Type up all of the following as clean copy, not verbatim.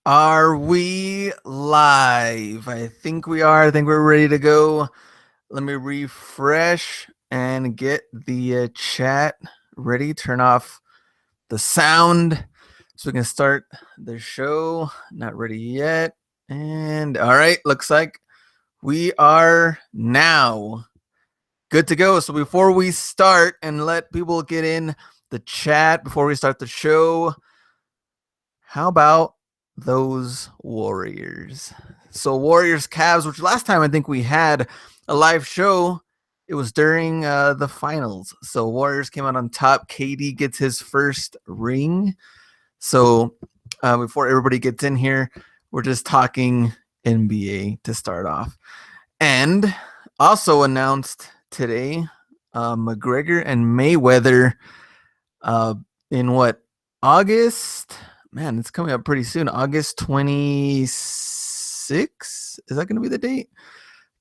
Are we live? I think we are. I think we're ready to go. Let me refresh and get the chat ready. Turn off the sound so we can start the show. Not ready yet. And all right, looks like we are now good to go. So before we start and let people get in the chat before we start the show, how about those Warriors? So Warriors Cavs, which last time I think we had a live show, it was during the finals. So Warriors came out on top. KD gets his first ring. So before everybody gets in here, we're just talking NBA to start off. And also announced today, McGregor and Mayweather in what, August? Man, it's coming up pretty soon. August 26th. Is that going to be the date?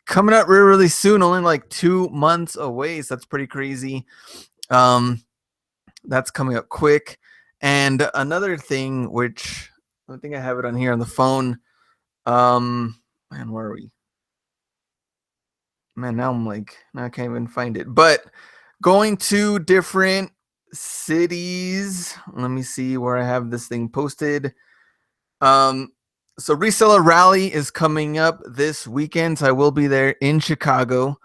Coming up really, really soon. Only like 2 months away. So that's pretty crazy. That's coming up quick. And another thing, which I think I have it on here on the phone. Man, where are we? Man, now I can't even find it. But going to different cities. Let me see where I have this thing posted. So Reseller Rally is coming up this weekend. So I will be there in Chicago,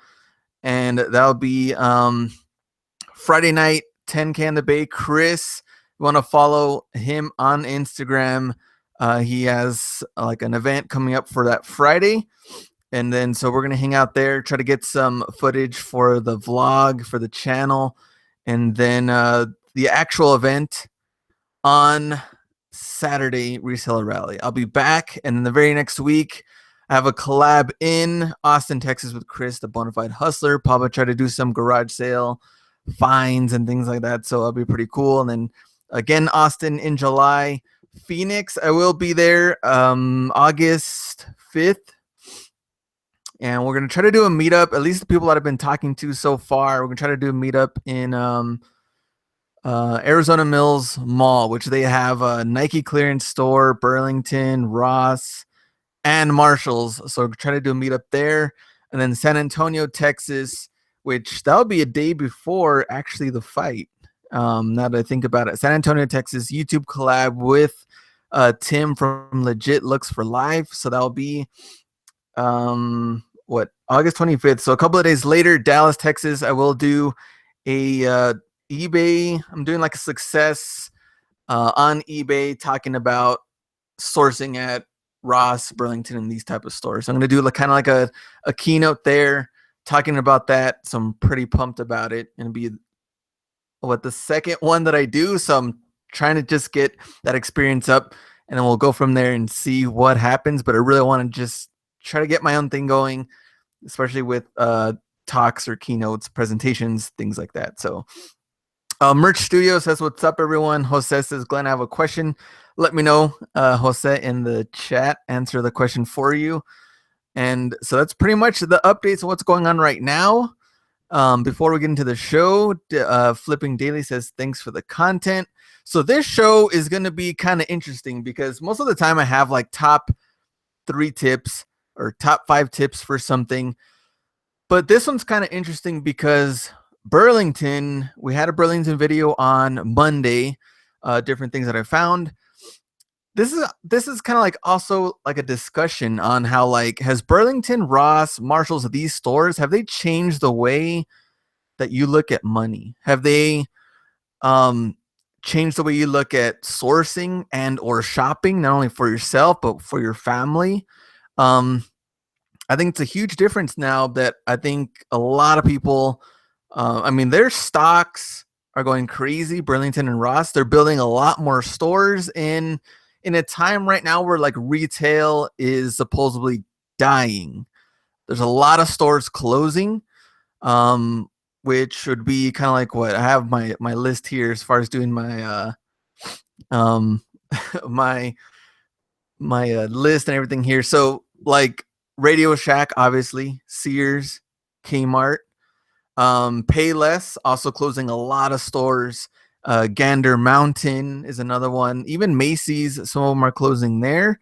and that'll be Friday night, 10K in the Bay. Chris, you want to follow him on Instagram. He has like an event coming up for that Friday. And then so we're going to hang out there, try to get some footage for the vlog, for the channel. And then the actual event on Saturday, Reseller Rally. I'll be back. And then the very next week, I have a collab in Austin, Texas with Chris, the Bonafide Hustler. Probably try to do some garage sale finds and things like that. So that'll be pretty cool. And then again, Austin in July. Phoenix, I will be there August 5th. And we're going to try to do a meetup, at least the people that I've been talking to so far. We're going to try to do a meetup in Arizona Mills Mall, which they have a Nike clearance store, Burlington, Ross, and Marshalls. So we're trying to do a meetup there. And then San Antonio, Texas, which that'll be a day before actually the fight. Now that I think about it, San Antonio, Texas, YouTube collab with Tim from Legit Looks for Life. So that'll be August 25th. So a couple of days later, Dallas, Texas, I will do a eBay. I'm doing like a success on eBay, talking about sourcing at Ross, Burlington, and these type of stores. So I'm going to do like kind of like a keynote there, talking about that. So I'm pretty pumped about it. And be the second one that I do. So I'm trying to just get that experience up, and then we'll go from there and see what happens. But I really want to just try to get my own thing going, especially with talks or keynotes, presentations, things like that. So Merch Studio says, what's up, everyone? Jose says, Glenn, I have a question. Let me know, Jose, in the chat. Answer the question for you. And so that's pretty much the updates of what's going on right now. Before we get into the show, Flipping Daily says, thanks for the content. So this show is going to be kind of interesting because most of the time I have like top 3 tips or top 5 tips for something. But this one's kind of interesting because Burlington, we had a Burlington video on Monday, different things that I found. This is kind of like also like a discussion on how, like, has Burlington, Ross, Marshalls, these stores, have they changed the way that you look at money? Have they changed the way you look at sourcing and or shopping, not only for yourself but for your family? I think it's a huge difference now that I think a lot of people, their stocks are going crazy. Burlington and Ross, they're building a lot more stores in a time right now where like retail is supposedly dying. There's a lot of stores closing, which should be kind of like what I have my list here as far as doing my my list and everything here. So like Radio Shack, obviously, Sears, Kmart, Payless also closing a lot of stores. Gander Mountain is another one. Even Macy's, some of them are closing there.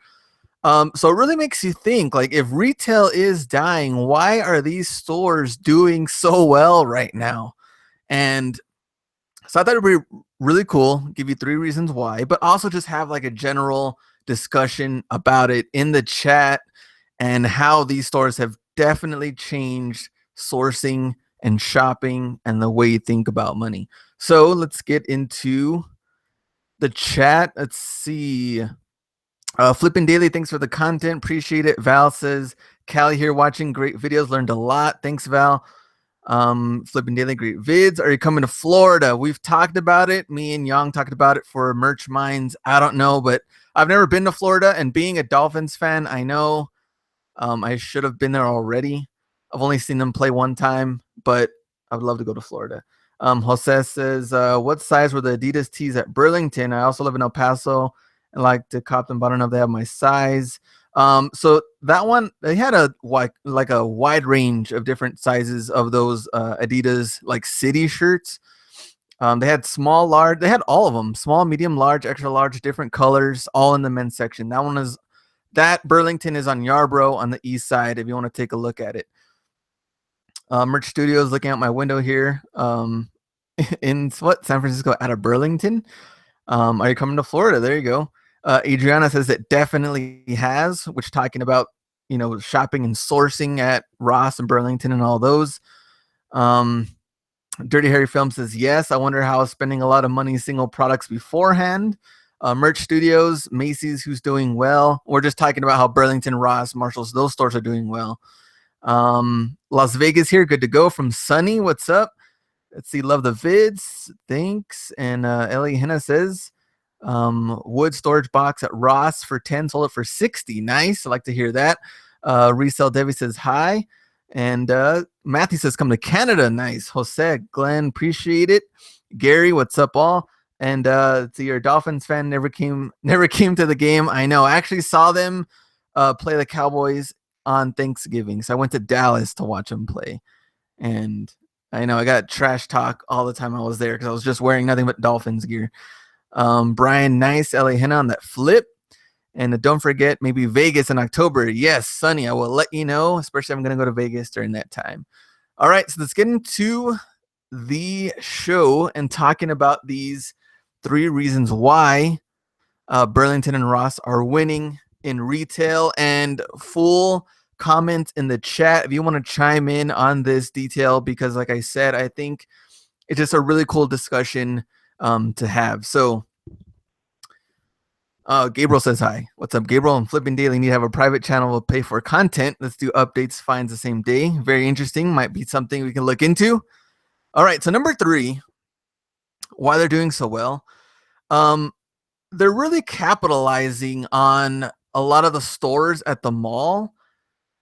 So it really makes you think, like, if retail is dying, why are these stores doing so well right now? And so I thought it'd be really cool, give you 3 reasons why, but also just have like a general discussion about it in the chat and how these stores have definitely changed sourcing and shopping and the way you think about money. So let's get into the chat. Let's see. Flippin' Daily, thanks for the content. Appreciate it. Val says, Callie here watching great videos, learned a lot. Thanks, Val. Flippin' Daily, great vids. Are you coming to Florida? We've talked about it. Me and Young talked about it for Merch Minds. I don't know, but I've never been to Florida, and being a Dolphins fan, I know I should have been there already. I've only seen them play one time, but I would love to go to Florida. Jose says, what size were the Adidas tees at Burlington? I also live in El Paso and like to cop them, but I don't know if they have my size. So that one, they had a wide range of different sizes of those Adidas like city shirts. They had small, large, they had all of them, small, medium, large, extra large, different colors, all in the men's section. That Burlington is on Yarborough on the east side if you want to take a look at it. Merch Studios, looking out my window here. In San Francisco, out of Burlington. Are you coming to Florida? There you go. Adriana says it definitely has, which talking about, shopping and sourcing at Ross and Burlington and all those. Dirty Harry Film says yes. I wonder how spending a lot of money single products beforehand. Merch Studios, Macy's, who's doing well. We're just talking about how Burlington, Ross, Marshalls, those stores are doing well. Las Vegas here, good to go from Sunny. What's up? Let's see, love the vids. Thanks. And Ellie Henna says, wood storage box at Ross for 10, sold it for 60. Nice. I like to hear that. Resell Debbie says hi. And Matthew says, come to Canada. Nice. Jose, Glenn, appreciate it. Gary, what's up all? And so you're a Dolphins fan, never came to the game. I know. I actually saw them play the Cowboys on Thanksgiving. So I went to Dallas to watch them play. And I know I got trash talk all the time I was there because I was just wearing nothing but Dolphins gear. Brian, nice. LA Henna on that flip. And don't forget, maybe Vegas in October. Yes, Sunny, I will let you know, especially I'm going to go to Vegas during that time. All right, so let's get into the show and talking about these 3 reasons why Burlington and Ross are winning in retail, and full comment in the chat if you want to chime in on this detail, because like I said, I think it's just a really cool discussion to have. So Gabriel says hi. What's up, Gabriel? And Flipping Daily need to have a private channel will pay for content. Let's do updates, finds the same day. Very interesting. Might be something we can look into. All right, so number 3, why they're doing so well. They're really capitalizing on a lot of the stores at the mall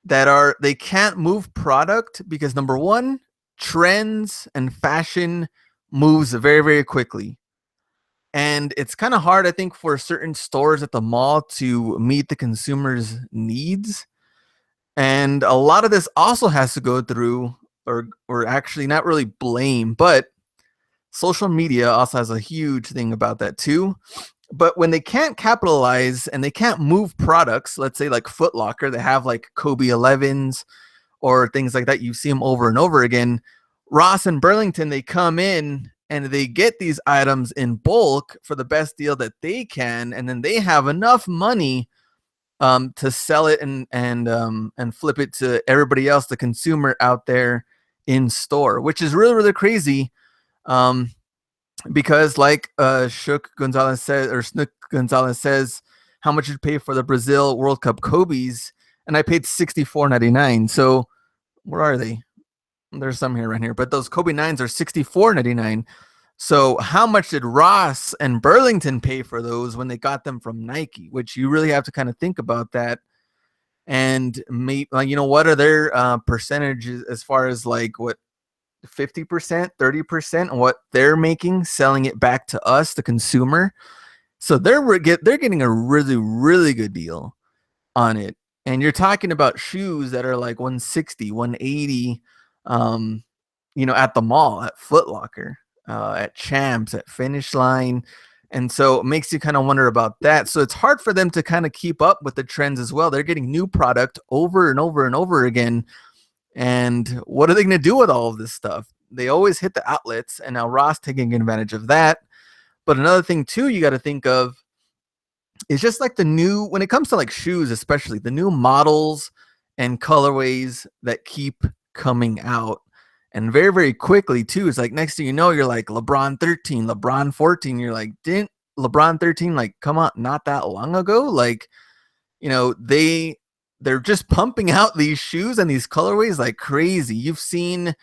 that they can't move product because, number 1, trends and fashion moves very, very quickly. And it's kind of hard, I think, for certain stores at the mall to meet the consumer's needs. And a lot of this also has to go through, or actually not really blame, but social media also has a huge thing about that too. But when they can't capitalize and they can't move products, let's say like Foot Locker, they have like Kobe 11s or things like that. You see them over and over again. Ross and Burlington, they come in and they get these items in bulk for the best deal that they can, and then they have enough money to sell it and flip it to everybody else, the consumer out there in store, which is really, really crazy. Because like Shook Gonzalez says, or Snook Gonzalez says, how much you pay for the Brazil World Cup Kobe's, and I paid $64.99. So where are they? There's some here around here, but those Kobe 9s are $64.99. So how much did Ross and Burlington pay for those when they got them from Nike? Which you really have to kind of think about that. And maybe, what are their percentages as far as like what 50%, 30% on what they're making, selling it back to us, the consumer. So they're getting a really, really good deal on it. And you're talking about shoes that are like 160, 180, at the mall at Foot Locker. at Champs, at Finish Line. And so it makes you kind of wonder about that. So it's hard for them to kind of keep up with the trends as well. They're getting new product over and over and over again. And what are they going to do with all of this stuff? They always hit the outlets, and now Ross taking advantage of that. But another thing too, you got to think of is just like the new, when it comes to like shoes, especially the new models and colorways that keep coming out. And very, very quickly too. It's like next thing you know, you're like LeBron 13, LeBron 14. You're like, didn't LeBron 13 like come out not that long ago? Like, they're just pumping out these shoes and these colorways like crazy. You've seen,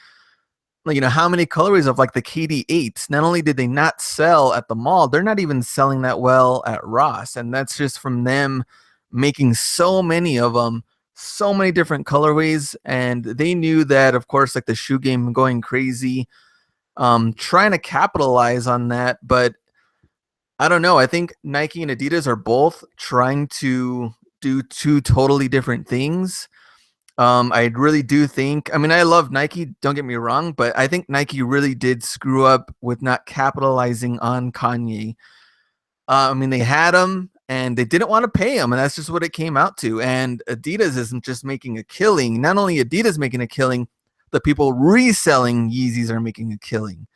like, how many colorways of like the KD8s. Not only did they not sell at the mall, they're not even selling that well at Ross. And that's just from them making so many of them, so many different colorways. And they knew that, of course, like the shoe game going crazy, trying to capitalize on that. But I don't know. I think Nike and Adidas are both trying to do two totally different things. I really do think, I mean, I love Nike, don't get me wrong, but I think Nike really did screw up with not capitalizing on Kanye. I mean, they had him and they didn't want to pay him, and that's just what it came out to. And Adidas isn't just making a killing. Not only Adidas making a killing, the people reselling Yeezys are making a killing.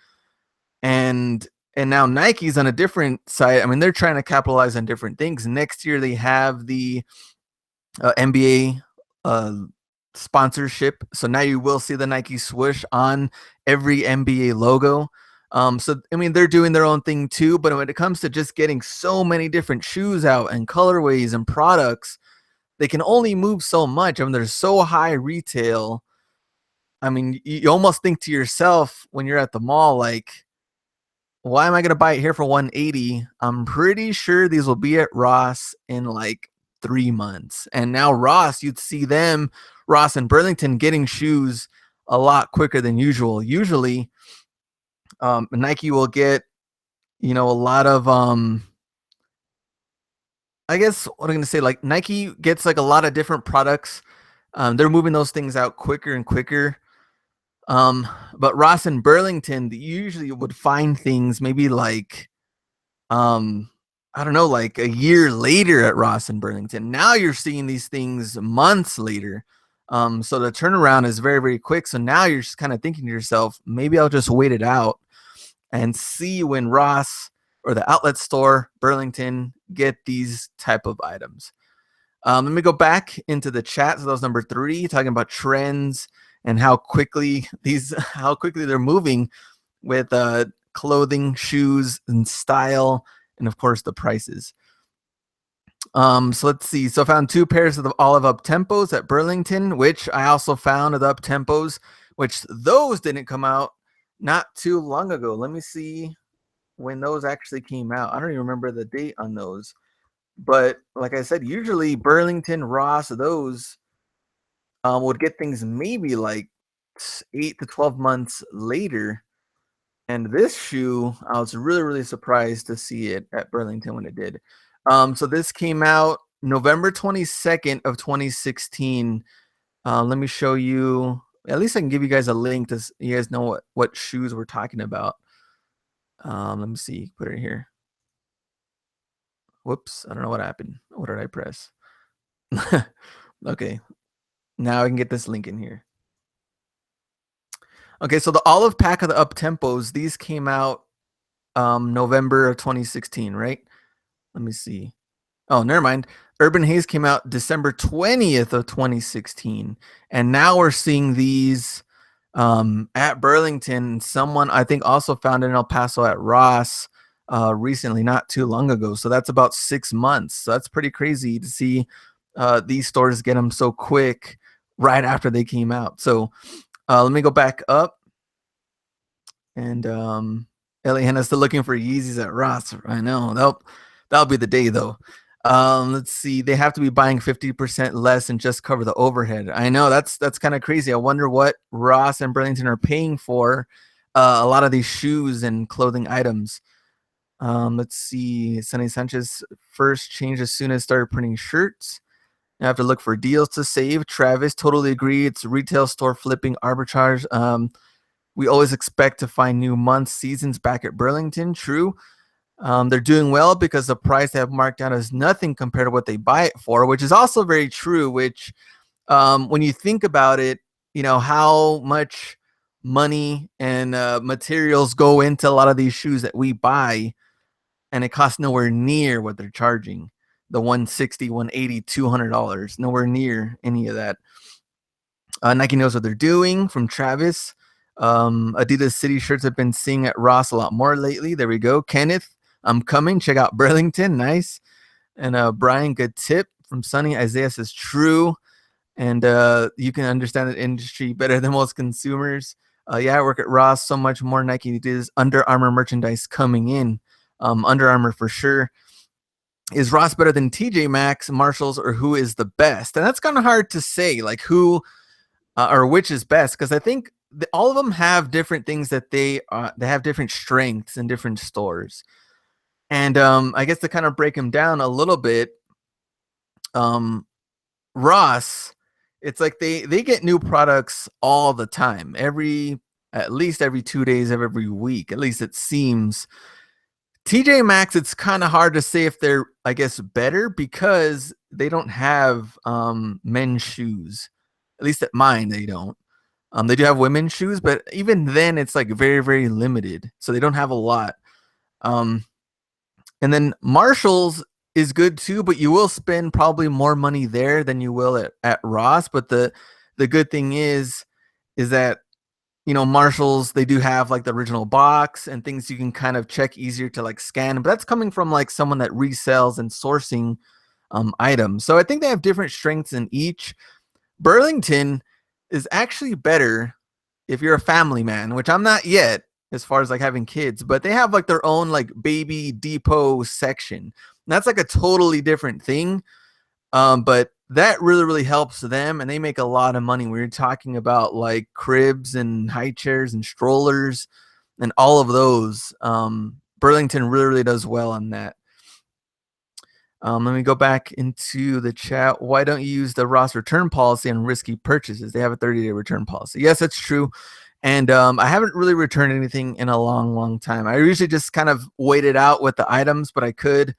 And now Nike's on a different side. I mean, they're trying to capitalize on different things. Next year, they have the NBA sponsorship. So now you will see the Nike swoosh on every NBA logo. So, I mean, they're doing their own thing too. But when it comes to just getting so many different shoes out and colorways and products, they can only move so much. I mean, there's so high retail. I mean, you almost think to yourself when you're at the mall, like, why am I going to buy it here for 180? I'm pretty sure these will be at Ross in like 3 months. And now Ross, you'd see them, Ross and Burlington, getting shoes a lot quicker than usual. Usually, Nike will get, a lot of, I guess what I'm going to say, like Nike gets like a lot of different products. They're moving those things out quicker and quicker. But Ross and Burlington, they usually would find things maybe like, I don't know, like a year later at Ross and Burlington. Now you're seeing these things months later. So the turnaround is very, very quick. So now you're just kind of thinking to yourself, maybe I'll just wait it out and see when Ross or the outlet store, Burlington, get these type of items. Let me go back into the chat. So that was number 3, talking about trends and how quickly they're moving with clothing, shoes, and style, and of course the prices. So let's see. So I found 2 pairs of the olive up tempos at Burlington, which I also found the up tempos, which those didn't come out not too long ago. Let me see when those actually came out. I don't even remember the date on those. But like I said, usually Burlington, Ross, those would get things maybe like 8 to 12 months later. And this shoe, I was really, really surprised to see it at Burlington when it did. So this came out November 22nd of 2016. Let me show you. At least I can give you guys a link to you guys know what shoes we're talking about. Let me see. Put it here. Whoops. I don't know what happened. What did I press? Okay. Now I can get this link in here. Okay, so the olive pack of the up tempos, these came out November of 2016, right? Let me see. Oh, never mind. Urban Haze came out December 20th of 2016. And now we're seeing these at Burlington. Someone I think also found it in El Paso at Ross recently, not too long ago. So that's about 6 months. So that's pretty crazy to see these stores get them so quick right after they came out. So let me go back up. And Eliana's still looking for Yeezys at Ross. I know. That'll be the day, though. Let's see. They have to be buying 50% less and just cover the overhead. I know. That's kind of crazy. I wonder what Ross and Burlington are paying for a lot of these shoes and clothing items. Let's see. Sonny Sanchez first changed as soon as started printing shirts. You have to look for deals to save. Travis, totally agree. It's retail store flipping arbitrage. We always expect to find new months, seasons back at Burlington. True. They're doing well because the price they have marked down is nothing compared to what they buy it for, which is also very true. Which, when you think about it, how much money and materials go into a lot of these shoes that we buy, and it costs nowhere near what they're charging. The 160, 180, $200, nowhere near any of that. Nike knows what they're doing from Travis. Adidas City shirts have been seeing at Ross a lot more lately. There we go. Kenneth, I'm coming. Check out Burlington. Nice. And Brian, good tip from Sunny. Isaiah says true. And you can understand the industry better than most consumers. Yeah, I work at Ross. So much more Nike Adidas Under Armour merchandise coming in. Under Armour for sure. Is Ross better than TJ Maxx, Marshalls, or who is the best? And that's kind of hard to say, like who or which is best, because I think all of them have different things that they have different strengths in different stores. And I guess to kind of break them down a little bit, Ross, it's like they get new products all the time, at least every 2 days of every week. At least it seems. TJ Maxx, it's kind of hard to say if they're, I guess, better because they don't have men's shoes. At least at mine, they don't. They do have women's shoes, but even then, it's like very, very limited. So they don't have a lot. And then Marshalls is good too, but you will spend probably more money there than you will at Ross. But the good thing is that Marshalls, they do have like the original box and things you can kind of check easier to like scan, but that's coming from like someone that resells and sourcing items. So I think they have different strengths in each. Burlington is actually better if you're a family man, which I'm not yet as far as like having kids, but they have like their own like baby depot section. And that's like a totally different thing. But that really, really helps them, and they make a lot of money. We were talking about like cribs and high chairs and strollers and all of those. Burlington really, really does well on that. Let me go back into the chat. Why don't you use the Ross return policy on risky purchases? They have a 30-day return policy. Yes, that's true. And I haven't really returned anything in a long, long time. I usually just kind of wait it out with the items, but I could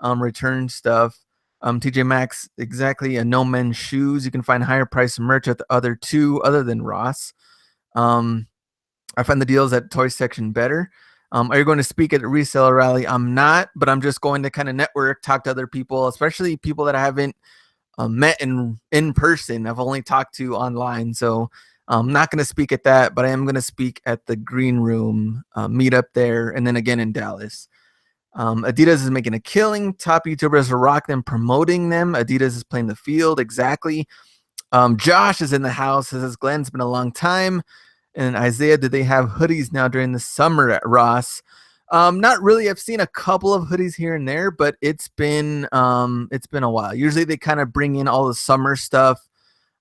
return stuff. TJ Maxx, exactly. No men's shoes. You can find higher price merch at the other two, other than Ross. I find the deals at toy section better. Are you going to speak at a reseller rally? I'm not, but I'm just going to kind of network, talk to other people, especially people that I haven't met in person. I've only talked to online, so I'm not going to speak at that, but I am going to speak at the Green Room meetup there, and then again in Dallas. Adidas is making a killing. Top YouTubers are rocking them, promoting them. Adidas is playing the field. Exactly. Josh is in the house. Says, Glenn, it's been a long time. And Isaiah, do they have hoodies now during the summer at Ross? Not really. I've seen a couple of hoodies here and there, but it's been a while. Usually they kind of bring in all the summer stuff.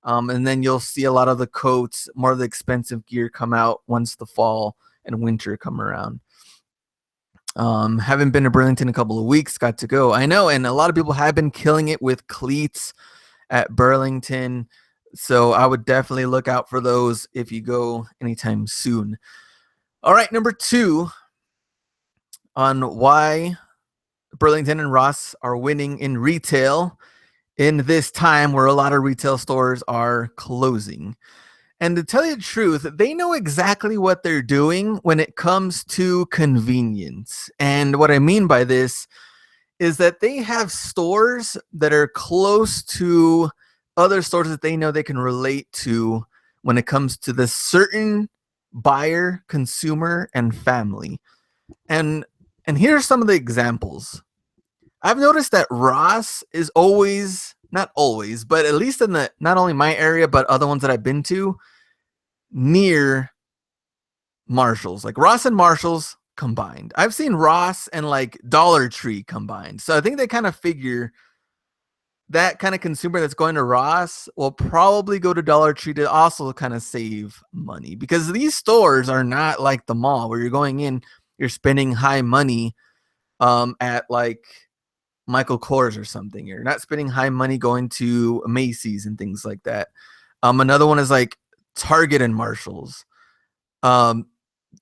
And then you'll see a lot of the coats, more of the expensive gear come out once the fall and winter come around. Haven't been to Burlington in a couple of weeks, got to go. I know, and a lot of people have been killing it with cleats at Burlington. So I would definitely look out for those if you go anytime soon. All right, number 2 on why Burlington and Ross are winning in retail in this time where a lot of retail stores are closing. And to tell you the truth, they know exactly what they're doing when it comes to convenience. And what I mean by this is that they have stores that are close to other stores that they know they can relate to when it comes to the certain buyer, consumer, and family. And here are some of the examples. I've noticed that Ross is always, not always, but at least in the not only my area, but other ones that I've been to, near Marshalls. Like Ross and Marshalls combined. I've seen Ross and like Dollar Tree combined. So I think they kind of figure that kind of consumer that's going to Ross will probably go to Dollar Tree to also kind of save money, because these stores are not like the mall where you're going in, you're spending high money at like Michael Kors or something. You're not spending high money going to Macy's and things like that. Another one is like Target and Marshalls. um,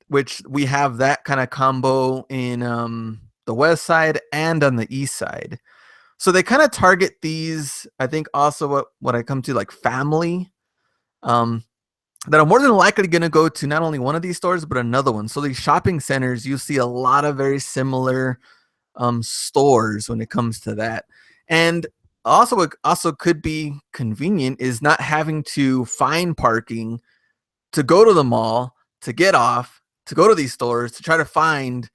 which we have that kind of combo in the west side and on the east side. So they kind of target these, I think, also what I come to like family, um, that are more than likely going to go to not only one of these stores but another one. So these shopping centers, you see a lot of very similar stores when it comes to that. And also, what also could be convenient is not having to find parking to go to the mall, to get off, to go to these stores, to try to find,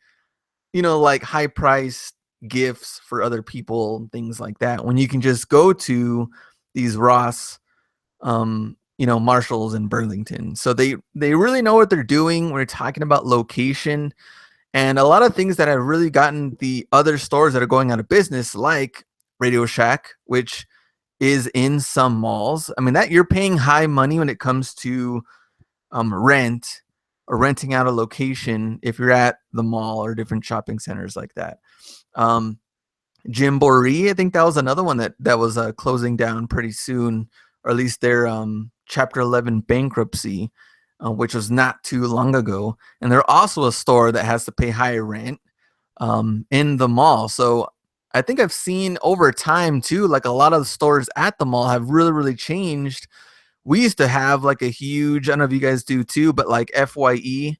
like high priced gifts for other people, things like that. When you can just go to these Ross, Marshalls and Burlington. So they really know what they're doing. We're talking about location and a lot of things that have really gotten the other stores that are going out of business, like Radio Shack, which is in some malls. I mean, that you're paying high money when it comes to rent or renting out a location if you're at the mall or different shopping centers like that. Jimboree, I think that was another one that was closing down pretty soon, or at least their Chapter 11 bankruptcy, which was not too long ago. And they're also a store that has to pay higher rent in the mall. So I think I've seen over time too, like a lot of the stores at the mall have really, really changed. We used to have like a huge, I don't know if you guys do too, but like FYE,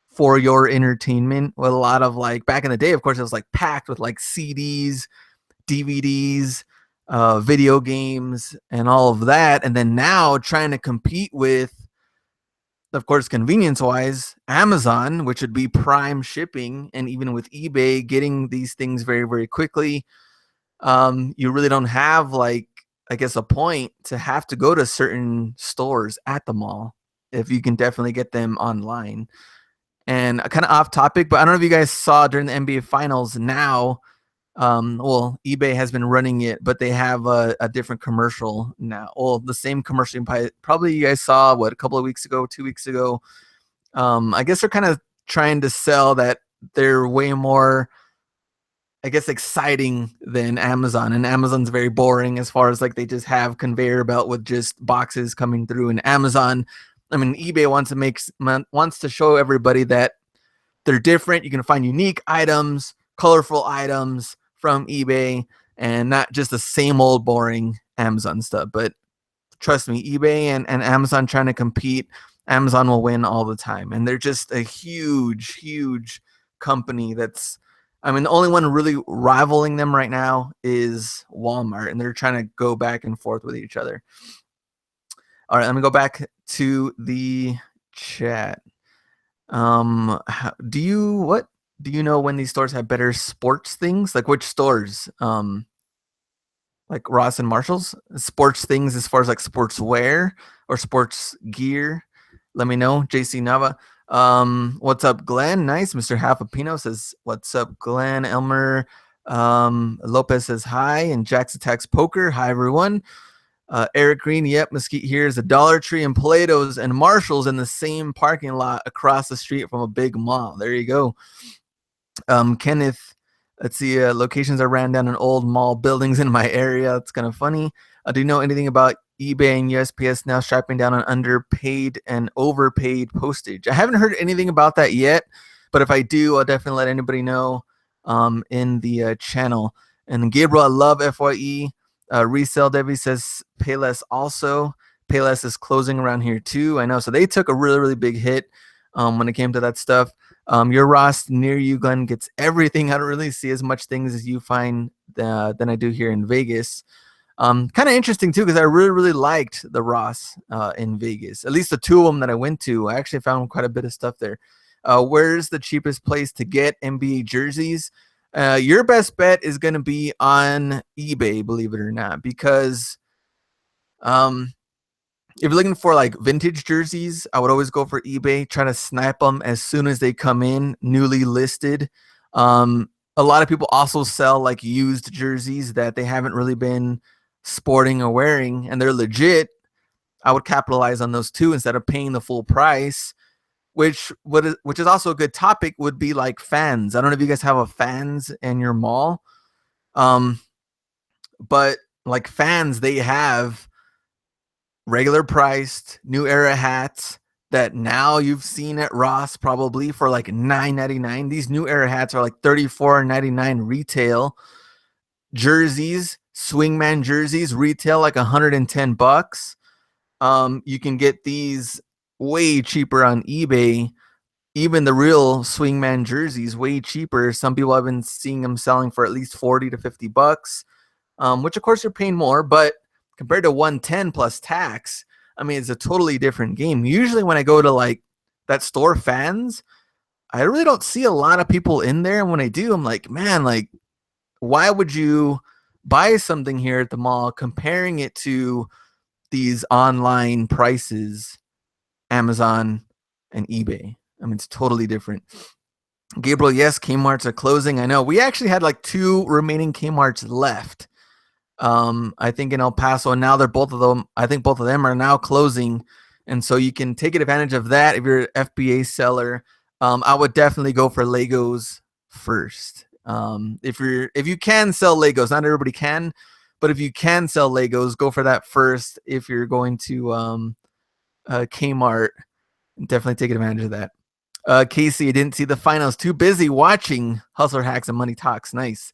for your entertainment, with a lot of like back in the day, of course, it was like packed with like CDs, DVDs, video games, and all of that. And then now trying to compete with, of course, convenience wise, Amazon, which would be prime shipping, and even with eBay getting these things very, very quickly. You really don't have like, I guess, a point to have to go to certain stores at the mall if you can definitely get them online. And kind of off topic, but I don't know if you guys saw during the NBA Finals now. Well, eBay has been running it, but they have a different commercial now. Well, the same commercial probably you guys saw a couple of weeks ago, 2 weeks ago. I guess they're kind of trying to sell that they're way more, I guess, exciting than Amazon. And Amazon's very boring as far as like they just have conveyor belt with just boxes coming through. And Amazon, I mean, eBay wants to show everybody that they're different. You can find unique items, colorful items from eBay, and not just the same old boring Amazon stuff. But trust me, eBay and Amazon trying to compete, Amazon will win all the time. And they're just a huge, huge company that's, I mean, the only one really rivaling them right now is Walmart, and they're trying to go back and forth with each other. All right, let me go back to the chat. Do you know when these stores have better sports things? Like which stores? Like Ross and Marshalls, sports things as far as like sportswear or sports gear. Let me know. JC Nava. What's up, Glenn? Nice. Mr. Halfapino says, what's up, Glenn? Elmer Lopez says hi, and Jax Attacks Poker. Hi, everyone. Eric Green, yep, Mesquite here is a Dollar Tree and Plato's and Marshall's in the same parking lot across the street from a big mall. There you go. Kenneth, let's see, locations are ran down in old mall buildings in my area. That's kind of funny. Do you know anything about eBay and USPS now strapping down on underpaid and overpaid postage? I haven't heard anything about that yet, but if I do, I'll definitely let anybody know in the channel. And Gabriel, I love FYE. Resell Debbie says Payless also. Payless is closing around here too. I know. So they took a really, really big hit when it came to that stuff. Your Ross near you, Glenn, gets everything. I don't really see as much things as you find than I do here in Vegas. Kind of interesting too, because I really, really liked the Ross in Vegas. At least the two of them that I went to, I actually found quite a bit of stuff there. Where's the cheapest place to get NBA jerseys? Your best bet is going to be on eBay, believe it or not, because if you're looking for like vintage jerseys, I would always go for eBay, try to snipe them as soon as they come in, newly listed. A lot of people also sell like used jerseys that they haven't really been sporting or wearing, and they're legit. I would capitalize on those too instead of paying the full price. Which is also a good topic would be like fans. I don't know if you guys have a fans in your mall, but like fans, they have regular priced New Era hats, that now you've seen at Ross probably for like $9.99. These new era hats are like $34.99 retail. Jerseys, swingman jerseys, retail like $110. You can get these way cheaper on eBay. Even the real swingman jerseys, way cheaper. Some people have been seeing them selling for at least 40 to 50 bucks, which of course you're paying more, but compared to 110 plus tax, I mean, it's a totally different game. Usually when I go to like that store Fans, I really don't see a lot of people in there. And when I do, I'm like, man, like, why would you buy something here at the mall comparing it to these online prices, Amazon and eBay? I mean, it's totally different. Gabriel, yes, Kmart's are closing. I know. We actually had like 2 remaining Kmart's left. I think in El Paso, and now they're both of them. I think both of them are now closing, and so you can take advantage of that if you're an FBA seller. I would definitely go for Legos first. If you can sell Legos, not everybody can, but if you can sell Legos, go for that first. If you're going to Kmart, definitely take advantage of that. Casey, I didn't see the finals. Too busy watching Hustler Hacks and Money Talks. Nice.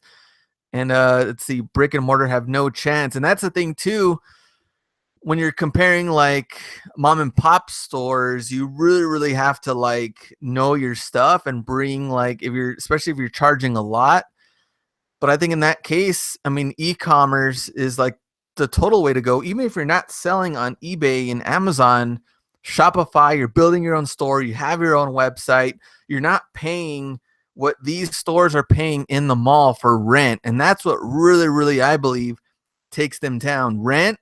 And let's see, brick and mortar have no chance. And that's the thing too. When you're comparing like mom and pop stores, you really, really have to like know your stuff and bring like, especially if you're charging a lot. But I think in that case, I mean, e-commerce is like the total way to go. Even if you're not selling on eBay and Amazon, Shopify, you're building your own store, you have your own website, you're not paying what these stores are paying in the mall for rent. And that's what really, really, I believe, takes them down. Rent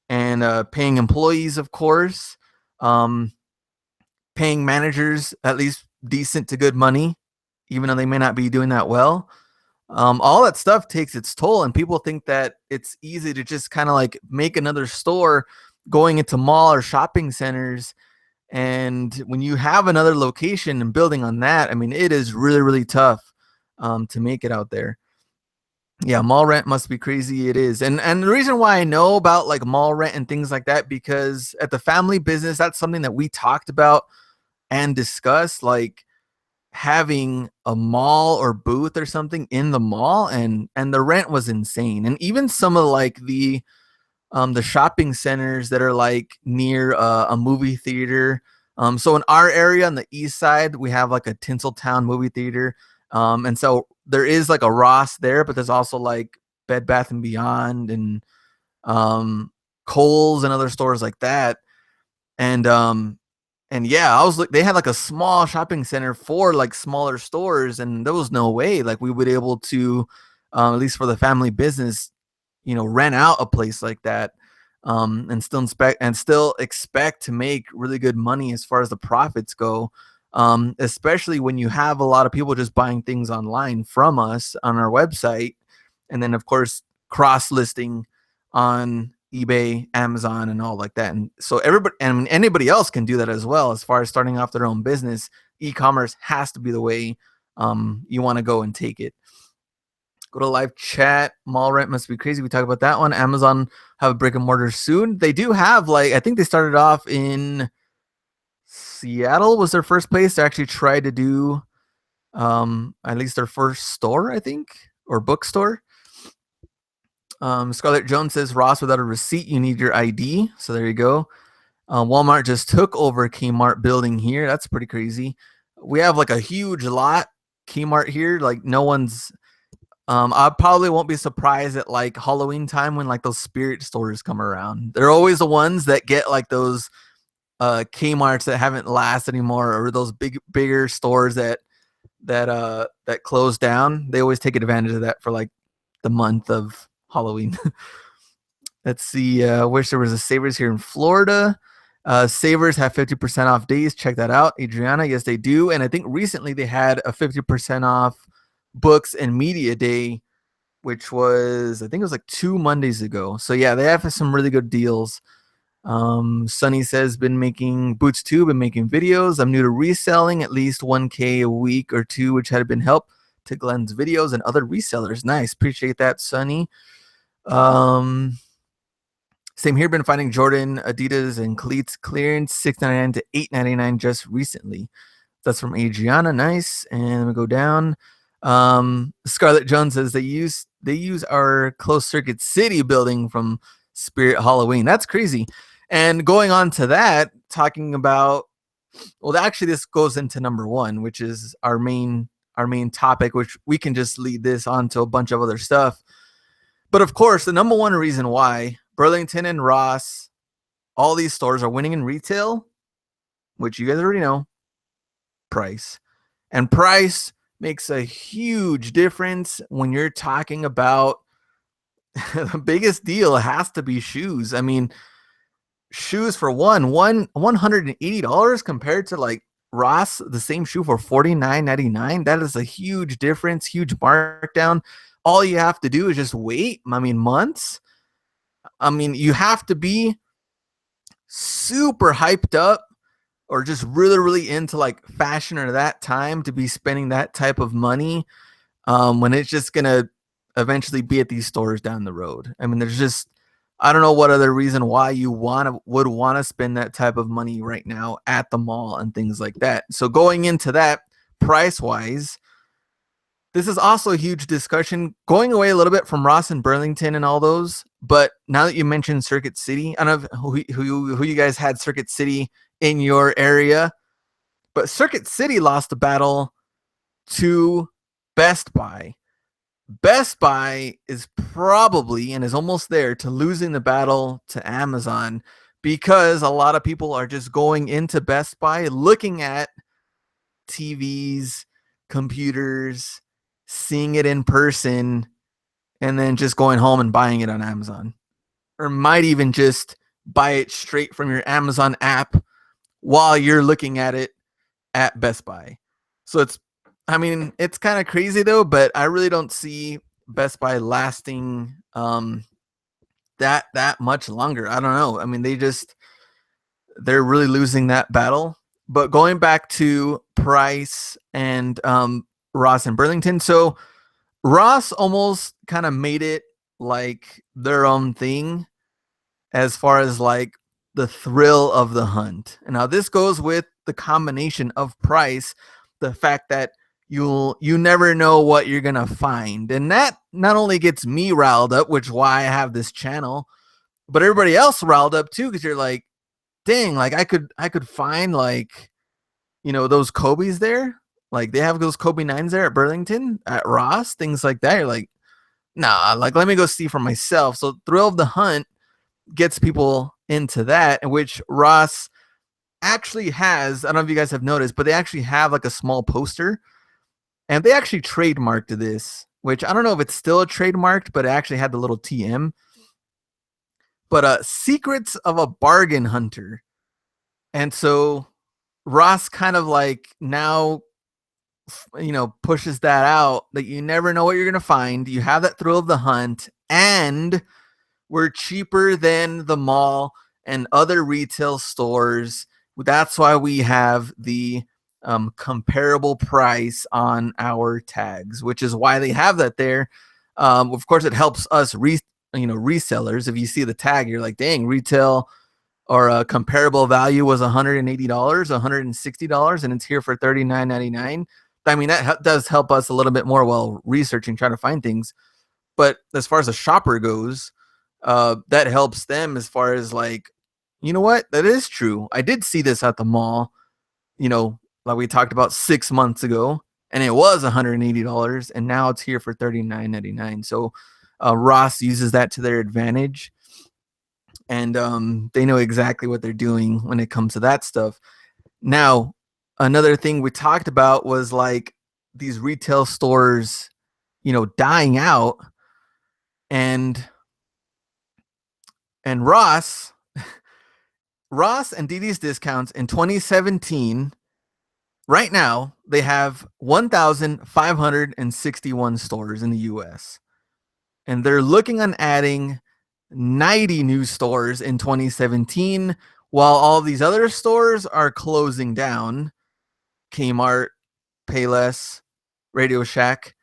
and paying employees, of course, paying managers at least decent to good money, even though they may not be doing that well. All that stuff takes its toll, and people think that it's easy to just kind of like make another store going into mall or shopping centers. And when you have another location and building on that, I mean, it is really, really tough to make it out there. Yeah, mall rent must be crazy. It is. And the reason why I know about like mall rent and things like that, because at the family business, that's something that we talked about and discussed, like having a mall or booth or something in the mall, and the rent was insane. And even some of like the shopping centers that are like near a movie theater. So in our area on the east side, we have like a Tinseltown movie theater. And so there is like a Ross there, but there's also like Bed Bath and Beyond and Kohl's and other stores like that. And yeah, they had like a small shopping center for like smaller stores, and there was no way like we would be able to, at least for the family business, rent out a place like that, and still expect to make really good money as far as the profits go. Especially when you have a lot of people just buying things online from us on our website, and then of course cross listing on eBay, Amazon, and all like that. And so anybody else can do that as well. As far as starting off their own business, e-commerce has to be the way you want to go and take it. Go to live chat. Mall rent must be crazy. We talked about that one. Amazon have a brick and mortar soon. They do have I think they started off in Seattle was their first place to actually try to do at least their first store, I think, or bookstore. Scarlett Jones says, Ross, without a receipt, you need your ID. So there you go. Walmart just took over Kmart building here. That's pretty crazy. We have like a huge lot Kmart here. Like no one's, I probably won't be surprised at like Halloween time when like those spirit stores come around. They're always the ones that get like those Kmart's that haven't lasted anymore, or those bigger stores that closed down. They always take advantage of that for like the month of Halloween. Let's see. Wish there was a Savers here in Florida. Savers have 50% off days. Check that out, Adriana. Yes, they do. And I think recently they had a 50% off books and media day, which was, I think it was like 2 Mondays ago. So yeah, they have some really good deals. Sunny says, been making boots too, been making videos. I'm new to reselling, at least 1K a week or two, which had been help to Glenn's videos and other resellers. Nice. Appreciate that, Sunny. Same here. Been finding Jordan, Adidas, and cleats clearance $6.99 to $8.99 just recently. That's from Adriana. Nice. And we go down. Scarlett Jones says they use our closed circuit city building from Spirit Halloween. That's crazy. And going on to that, talking about, well, actually this goes into number one, which is our main topic, which we can just lead this on to a bunch of other stuff. But of course, the number one reason why Burlington and Ross, all these stores are winning in retail, which you guys already know, price. And price makes a huge difference when you're talking about the biggest deal has to be shoes. I mean, shoes for $180 compared to like Ross, the same shoe for $49.99. That is a huge difference, huge markdown. All you have to do is just wait. I mean, months. I mean, you have to be super hyped up or just really, really into like fashion or that time to be spending that type of money when it's just going to eventually be at these stores down the road. I mean, there's just, I don't know what other reason why you would want to spend that type of money right now at the mall and things like that. So going into that, price wise, this is also a huge discussion, going away a little bit from Ross and Burlington and all those. But now that you mentioned Circuit City, I don't know who you guys had Circuit City in your area, but Circuit City lost the battle to Best Buy. Best Buy is probably and is almost there to losing the battle to Amazon because a lot of people are just going into Best Buy looking at TVs, computers, seeing it in person, and then just going home and buying it on Amazon. Or might even just buy it straight from your Amazon app while you're looking at it at Best Buy. So it's kind of crazy though, but I really don't see Best Buy lasting that much longer. I don't know. I mean, they're really losing that battle. But going back to price and Ross and Burlington. So Ross almost kind of made it like their own thing as far as like the thrill of the hunt. And now this goes with the combination of price, the fact that you never know what you're going to find. And that not only gets me riled up, which is why I have this channel, but everybody else riled up too, because you're like, dang, like I could find like, those Kobe's there. Like they have those Kobe 9s there at Burlington, at Ross, things like that. You're like, nah, like let me go see for myself. So thrill of the hunt gets people into that, in which Ross actually has, I don't know if you guys have noticed, but they actually have like a small poster, and they actually trademarked this, which I don't know if it's still a trademarked, but it actually had the little TM. But secrets of a bargain hunter. And so Ross kind of like now pushes that out, that you never know what you're gonna find. You have that thrill of the hunt, and we're cheaper than the mall and other retail stores. That's why we have the comparable price on our tags, which is why they have that there. Of course, it helps us resellers. If you see the tag, you're like, dang, retail or a comparable value was $180, $160, and it's here for $39.99. I mean, that does help us a little bit more while researching, trying to find things. But as far as a shopper goes, that helps them as far as like, you know what? That is true. I did see this at the mall, like we talked about 6 months ago, and it was $180, and now it's here for $39.99. So Ross uses that to their advantage, and they know exactly what they're doing when it comes to that stuff. Now, another thing we talked about was like these retail stores, dying out, and Ross and DD's Discounts in 2017, right now, they have 1,561 stores in the US. And they're looking on adding 90 new stores in 2017, while all these other stores are closing down. Kmart, Payless, Radio Shack,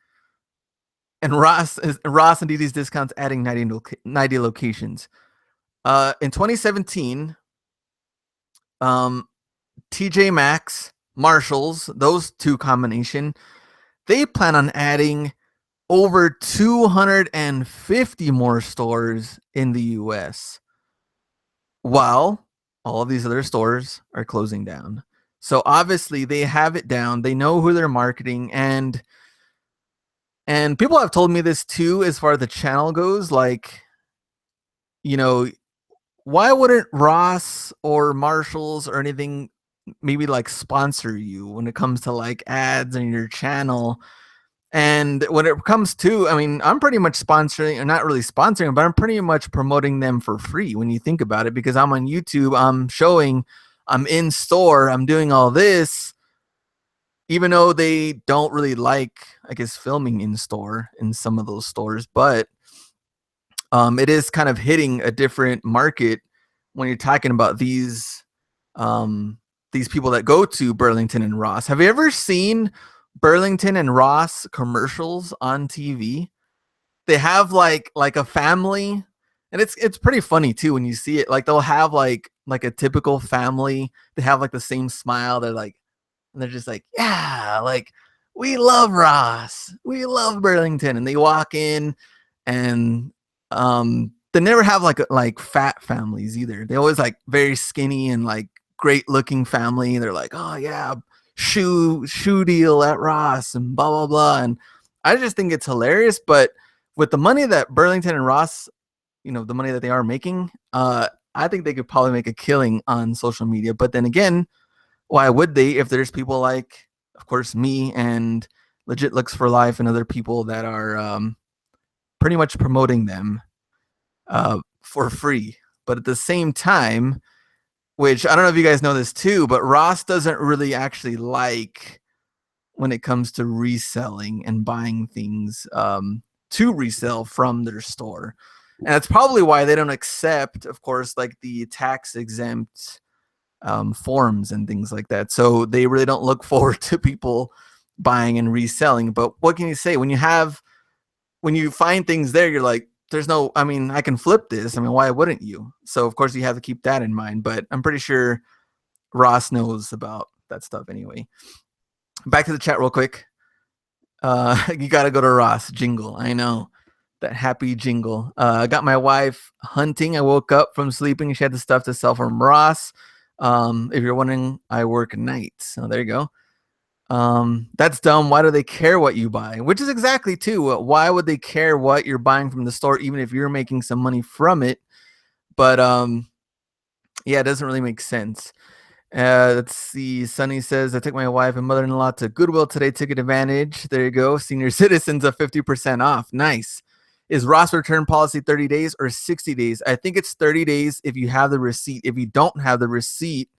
and Ross and DD's Discounts adding 90 locations. In 2017, um, TJ Maxx, Marshalls, those two combination, they plan on adding over 250 more stores in the US, while all of these other stores are closing down. So obviously they have it down. They know who they're marketing, and people have told me this too as far as the channel goes, like, you know, why wouldn't Ross or Marshalls or anything maybe like sponsor you when it comes to like ads on your channel? And when it comes to, I mean, I'm pretty much sponsoring, or not really sponsoring, but I'm pretty much promoting them for free when you think about it, because I'm on YouTube, I'm showing, I'm in store, I'm doing all this, even though they don't really like, I guess, filming in store in some of those stores. But it is kind of hitting a different market when you're talking about these people that go to Burlington and Ross. Have you ever seen Burlington and Ross commercials on TV? They have like a family, and it's pretty funny too when you see it. Like they'll have like a typical family. They have like the same smile. They're like, and they're just like, yeah, like we love Ross, we love Burlington, and they walk in, and they never have like fat families either. They always like very skinny and like great looking family. They're like, oh yeah, shoe deal at Ross and blah blah blah. And I just think it's hilarious. But with the money that Burlington and Ross, the money that they are making, I think they could probably make a killing on social media. But then again, why would they if there's people like, of course, me and Legit Looks for Life and other people that are pretty much promoting them for free? But at the same time, which I don't know if you guys know this too, but Ross doesn't really actually like when it comes to reselling and buying things to resell from their store. And that's probably why they don't accept, of course, like the tax exempt forms and things like that. So they really don't look forward to people buying and reselling. But what can you say when you find things there, you're like, there's no, I mean, I can flip this. I mean, why wouldn't you? So of course you have to keep that in mind, but I'm pretty sure Ross knows about that stuff anyway. Back to the chat real quick. You got to go to Ross jingle. I know that happy jingle. I got my wife hunting. I woke up from sleeping. She had the stuff to sell from Ross. If you're wondering, I work nights. So there you go. That's dumb. Why do they care what you buy? Which is exactly too. Why would they care what you're buying from the store, even if you're making some money from it? But yeah, it doesn't really make sense. Let's see. Sunny says, I took my wife and mother-in-law to Goodwill today. Took advantage. There you go. Senior citizens of 50% off. Nice. Is Ross return policy 30 days or 60 days? I think it's 30 days if you have the receipt. If you don't have the receipt,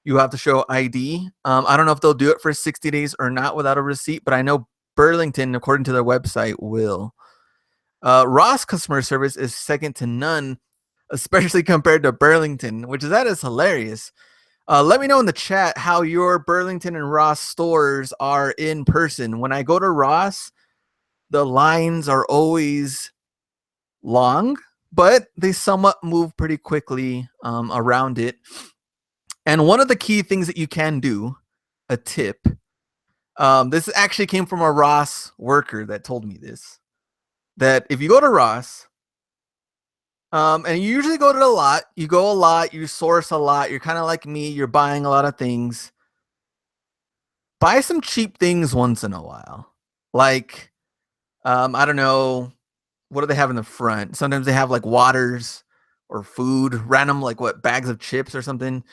you have to show ID. I don't know if they'll do it for 60 days or not without a receipt, but I know Burlington, according to their website, will. Ross customer service is second to none, especially compared to Burlington, that is hilarious. Let me know in the chat how your Burlington and Ross stores are in person. When I go to Ross, the lines are always long, but they somewhat move pretty quickly around it. And one of the key things that you can do, a tip, this actually came from a Ross worker that told me this, that if you go to Ross, and you usually go to a lot, you source a lot, you're kind of like me, you're buying a lot of things, buy some cheap things once in a while. Like, I don't know, what do they have in the front? Sometimes they have like waters or food, random, like what, bags of chips or something,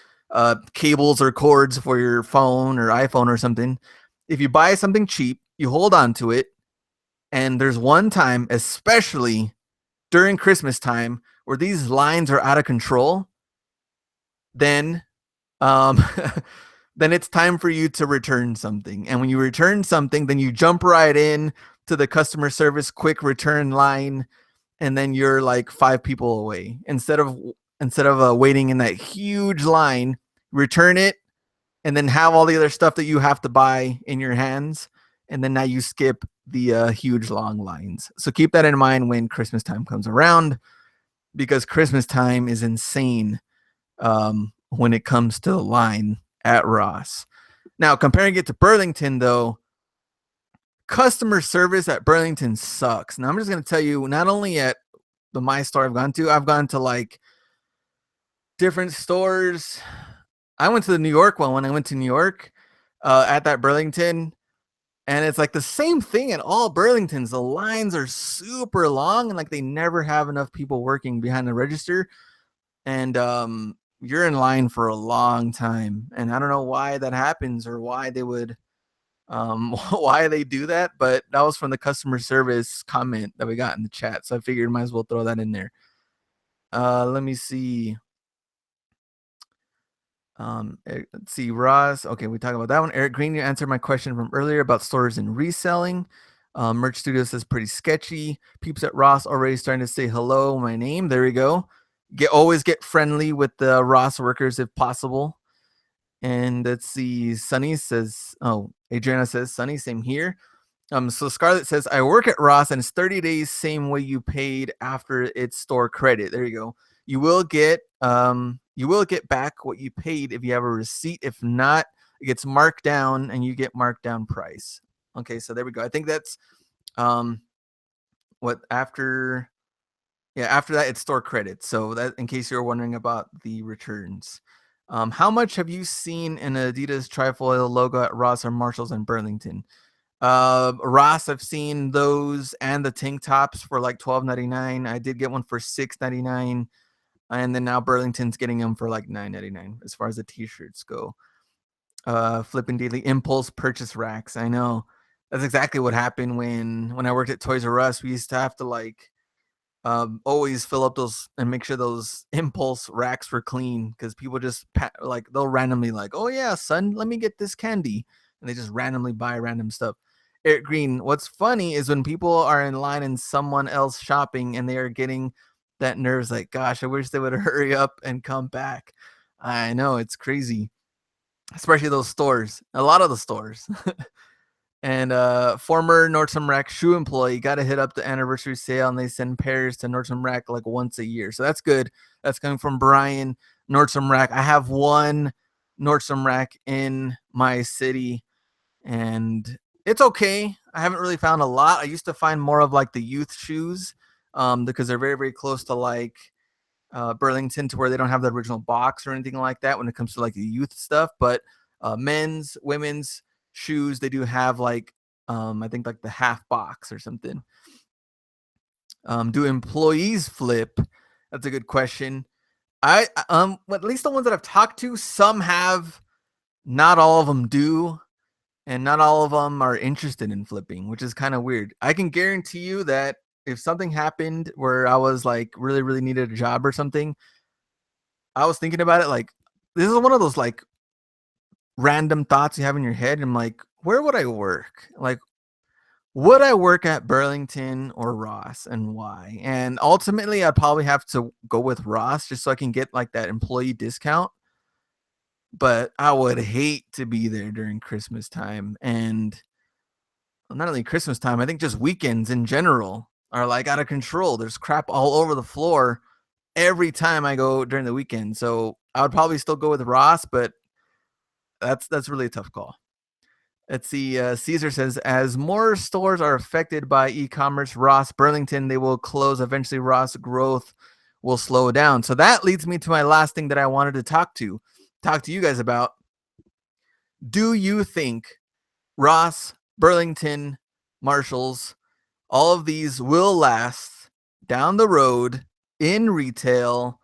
cables or cords for your phone or iPhone or something. If you buy something cheap, you hold on to it. And there's one time, especially during Christmas time, where these lines are out of control, then then it's time for you to return something. And when you return something, then you jump right in to the customer service quick return line, and then you're like 5 people away. Instead of waiting in that huge line, return it, and then have all the other stuff that you have to buy in your hands, and then now you skip the huge long lines. So keep that in mind when Christmas time comes around. because Christmas time is insane when it comes to the line at Ross. Now, comparing it to Burlington, though, customer service at Burlington sucks. Now, I'm just going to tell you, not only at the my store I've gone to like different stores. I went to the New York one when I went to New York at that Burlington, and it's like the same thing at all Burlingtons. The lines are super long, and like they never have enough people working behind the register, and you're in line for a long time. And I don't know why that happens or why they would why they do that, but that was from the customer service comment that we got in the chat, so I figured might as well throw that in there. Let me see. Let's see, Ross. Okay, we talked about that one. Eric Green, you answered my question from earlier about stores and reselling. Merch Studio says pretty sketchy. Peeps at Ross already starting to say hello, my name. There we go. Always get friendly with the Ross workers if possible. And let's see, Sunny says, oh, Adriana says, Sunny, same here. So Scarlett says, I work at Ross and it's 30 days, same way you paid after its store credit. There you go. You will get back what you paid if you have a receipt. If not, it gets marked down and you get marked down price. Okay, so there we go. I think that's what after that it's store credit. So that in case you're wondering about the returns. How much have you seen an Adidas trifoil logo at Ross or Marshalls and Burlington? Ross, I've seen those and the tank tops for like $12.99. I did get one for $6.99, and then now Burlington's getting them for like $9.99 as far as the t-shirts go. Flipping daily impulse purchase racks. I know that's exactly what happened when I worked at Toys R Us. We used to have to like always fill up those and make sure those impulse racks were clean, because people just like they'll randomly like, oh yeah, son, let me get this candy, and they just randomly buy random stuff. Eric Green, what's funny is when people are in line and someone else shopping and they are getting that nerves like, gosh, I wish they would hurry up and come back. I know, it's crazy, especially those stores, a lot of the stores. And former Nordstrom Rack shoe employee got to hit up the anniversary sale, and they send pairs to Nordstrom Rack like once a year. So that's good. That's coming from Brian. Nordstrom Rack. I have one Nordstrom Rack in my city, and it's okay. I haven't really found a lot. I used to find more of like the youth shoes because they're very, very close to like Burlington, to where they don't have the original box or anything like that when it comes to like the youth stuff. But men's, women's shoes, they do have like I think like the half box or something. Do employees flip? That's a good question. At least the ones that I've talked to, some have, not all of them do, and not all of them are interested in flipping, which is kind of weird. I can guarantee you that if something happened where I was like really, really needed a job or something, I was thinking about it like, this is one of those like random thoughts you have in your head. I'm like, where would I work? Like, would I work at Burlington or Ross, and why? And ultimately, I'd probably have to go with Ross just so I can get like that employee discount. But I would hate to be there during Christmas time. And not only Christmas time, I think just weekends in general are like out of control. There's crap all over the floor every time I go during the weekend. So I would probably still go with Ross, but that's really a tough call. Let's see. Caesar says, as more stores are affected by e-commerce, Ross, Burlington, they will close. Eventually, Ross growth will slow down. So that leads me to my last thing that I wanted to talk to you guys about. Do you think Ross, Burlington, Marshalls, all of these will last down the road in retail,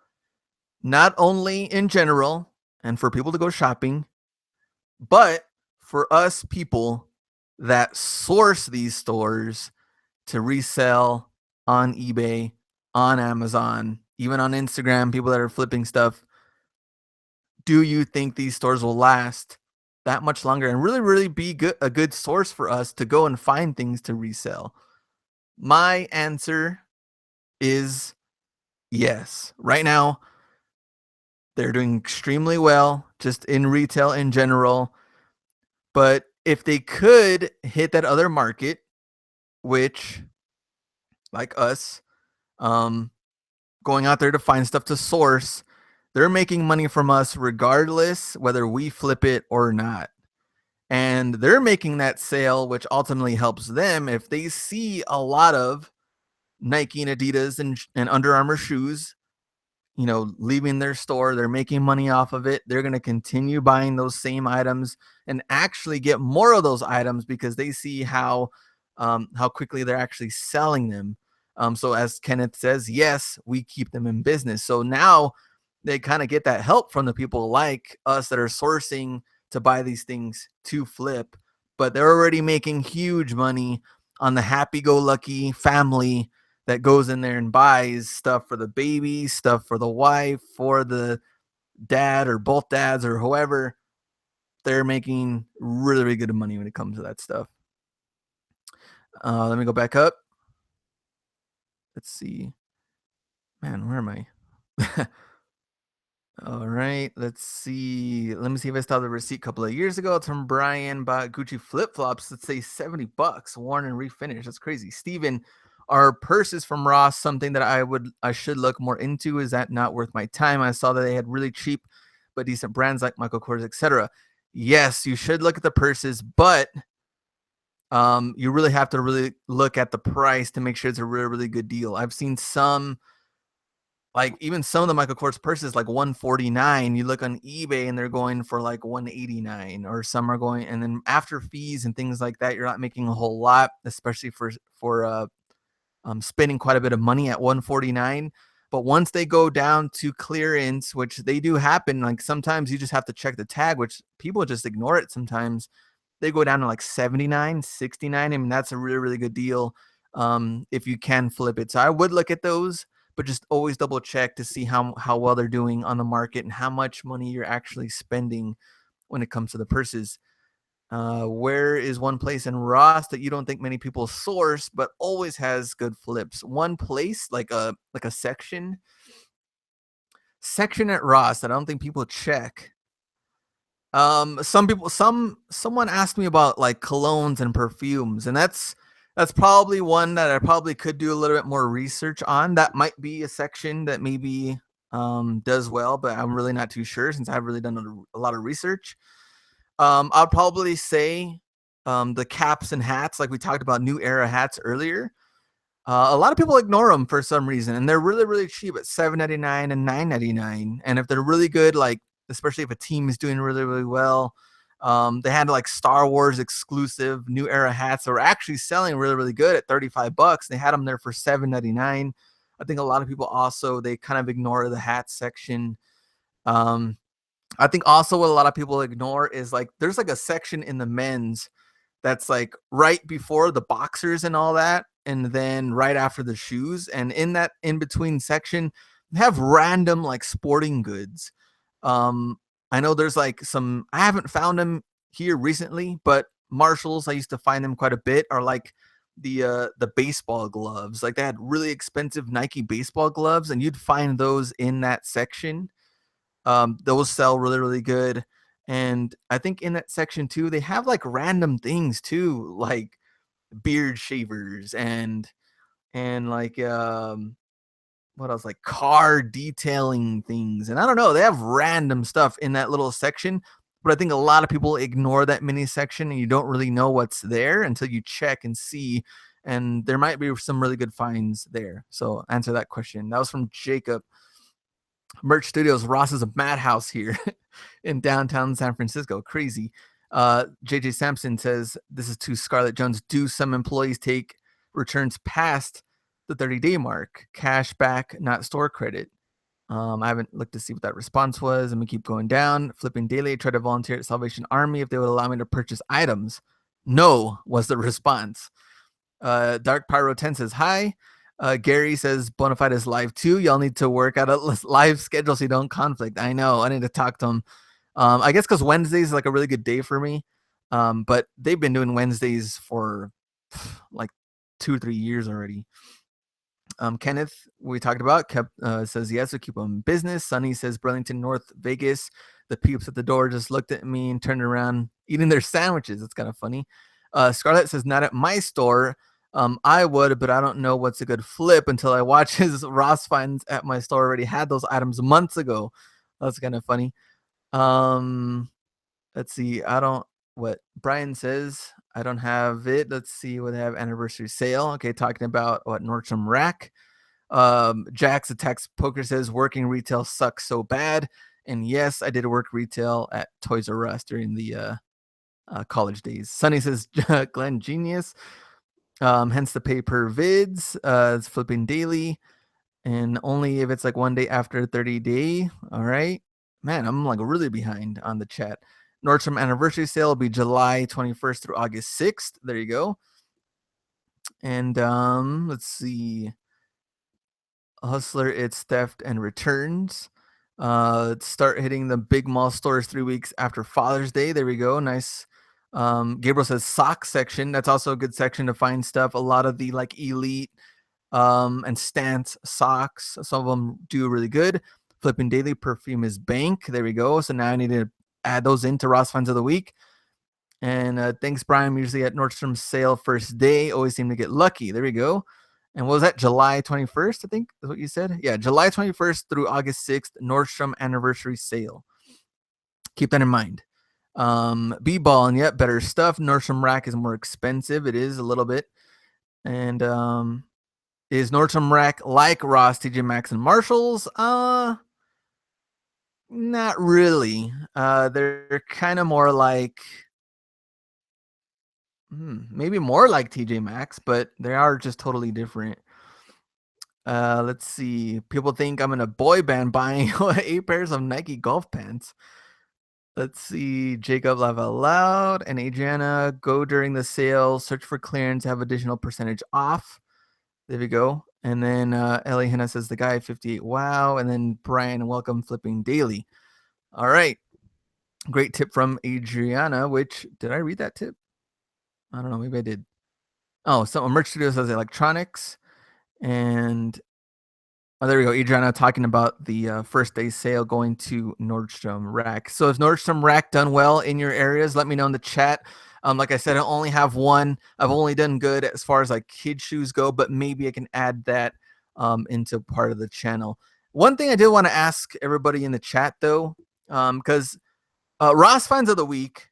not only in general and for people to go shopping, but for us people that source these stores to resell on eBay, on Amazon, even on Instagram, people that are flipping stuff? Do you think these stores will last that much longer and really, really be a good source for us to go and find things to resell? My answer is yes. Right now, they're doing extremely well just in retail in general. But if they could hit that other market, which, like us, going out there to find stuff to source. They're making money from us regardless whether we flip it or not. And they're making that sale, which ultimately helps them if they see a lot of Nike and Adidas and Under Armour shoes, leaving their store. They're making money off of it. They're going to continue buying those same items and actually get more of those items because they see how quickly they're actually selling them. So as Kenneth says, yes, we keep them in business. So now they kind of get that help from the people like us that are sourcing to buy these things to flip, but they're already making huge money on the happy-go-lucky family that goes in there and buys stuff for the baby, stuff for the wife, for the dad or both dads or whoever. They're making really, really good money when it comes to that stuff. Let me go back up. Let's see. Man, where am I? All right, let's see. Let me see if I saw the receipt a couple of years ago. It's from Brian. Bought Gucci flip flops. Let's say $70, worn and refinished. That's crazy. Steven, are purses from Ross something that I should look more into? Is that not worth my time? I saw that they had really cheap but decent brands like Michael Kors, etc. Yes, you should look at the purses, but you really have to really look at the price to make sure it's a really, really good deal. I've seen some, like even some of the Michael Kors purses, like $149. You look on eBay and they're going for like $189, or some are going, and then after fees and things like that, you're not making a whole lot, especially for spending quite a bit of money at $149. But once they go down to clearance, which they do happen, like sometimes you just have to check the tag, which people just ignore it sometimes. They go down to like $79, $69. I mean, that's a really, really good deal if you can flip it. So I would look at those, but just always double check to see how well they're doing on the market and how much money you're actually spending when it comes to the purses. Where is one place in Ross that you don't think many people source but always has good flips? One place, like a section at Ross that I don't think people check. Someone asked me about like colognes and perfumes, and that's probably one that I probably could do a little bit more research on. That might be a section that maybe does well, but I'm really not too sure since I've really done a lot of research. I'll probably say the caps and hats, like we talked about New Era hats earlier. A lot of people ignore them for some reason, and they're really, really cheap at $7.99 and $9.99. And if they're really good, like especially if a team is doing really, really well, they had like Star Wars exclusive New Era hats that were actually selling really, really good at $35. They had them there for $7.99. I think a lot of people also, they kind of ignore the hat section. I think also what a lot of people ignore is like there's like a section in the men's that's like right before the boxers and all that, and then right after the shoes. And in that in between section, they have random like sporting goods. I know there's like some, I haven't found them here recently, but Marshalls, I used to find them quite a bit, are like the baseball gloves. Like they had really expensive Nike baseball gloves, and you'd find those in that section. Those sell really, really good. And I think in that section too, they have like random things too, like beard shavers and like what else, like car detailing things. And I don't know, they have random stuff in that little section, but I think a lot of people ignore that mini section and you don't really know what's there until you check and see. And there might be some really good finds there. So answer that question. That was from Jacob. Merch Studios, Ross is a madhouse here in downtown San Francisco. Crazy. JJ Sampson says, this is to Scarlett Jones. Do some employees take returns past the 30-day mark? Cash back, not store credit. I haven't looked to see what that response was. Let me keep going down. Flipping daily. I tried to volunteer at Salvation Army if they would allow me to purchase items. No was the response. Dark Pyro 10 says, hi. Gary says Bonafide is live too. Y'all need to work out a live schedule so you don't conflict. I know. I need to talk to him. I guess because Wednesdays is like a really good day for me. But they've been doing Wednesdays for like 2 or 3 years already. Kenneth, we talked about, says yes, we keep them in business. Sunny says Burlington, North Vegas. The peeps at the door just looked at me and turned around eating their sandwiches. It's kind of funny. Scarlett says not at my store. I would, but I don't know what's a good flip until I watch his Ross finds at my store already had those items months ago. That's kind of funny. Um, let's see. I don't what Brian says. I don't have it. Let's see what they have anniversary sale. Okay, talking about what Nordstrom Rack. Jack's Attacks Poker says working retail sucks so bad. And yes, I did work retail at Toys R Us during the college days. Sunny says Glenn genius. Hence the pay per vids. It's flipping daily, and only if it's like one day after 30-day. All right, man, I'm like really behind on the chat. Nordstrom anniversary sale will be July 21st through August 6th. There you go. And let's see. Hustler, it's theft and returns. Start hitting the big mall stores 3 weeks after Father's Day. There we go. Nice. Gabriel says sock section. That's also a good section to find stuff. A lot of the like elite and stance socks. Some of them do really good. Flipping daily perfume is bank. There we go. So now I need to add those into Ross finds of the week. And thanks, Brian. I'm usually at Nordstrom's sale first day. Always seem to get lucky. There we go. And what was that? July 21st, I think is what you said. Yeah, July 21st through August 6th, Nordstrom anniversary sale. Keep that in mind. B-ball and yet better stuff. Nordstrom Rack is more expensive. It is a little bit. And is Nordstrom Rack like Ross, TJ Maxx, and Marshalls? Not really. They're kind of more like maybe more like TJ Maxx, but they are just totally different. Let's see. People think I'm in a boy band buying 8 pairs of Nike golf pants. Let's see. Jacob laugh out loud and Adriana go during the sale. Search for clearance. Have additional percentage off. There we go. And then Ellie Henna says the guy 58. Wow. And then Brian, welcome flipping daily. All right. Great tip from Adriana. Which did I read that tip? I don't know. Maybe I did. Oh, so Merch Studio says electronics. And there we go. Adriana talking about the first day sale going to Nordstrom Rack. So if Nordstrom Rack done well in your areas, let me know in the chat. Like I said, I only have one. I've only done good as far as like kid shoes go, but maybe I can add that into part of the channel. One thing I did want to ask everybody in the chat though, because Ross Finds of the Week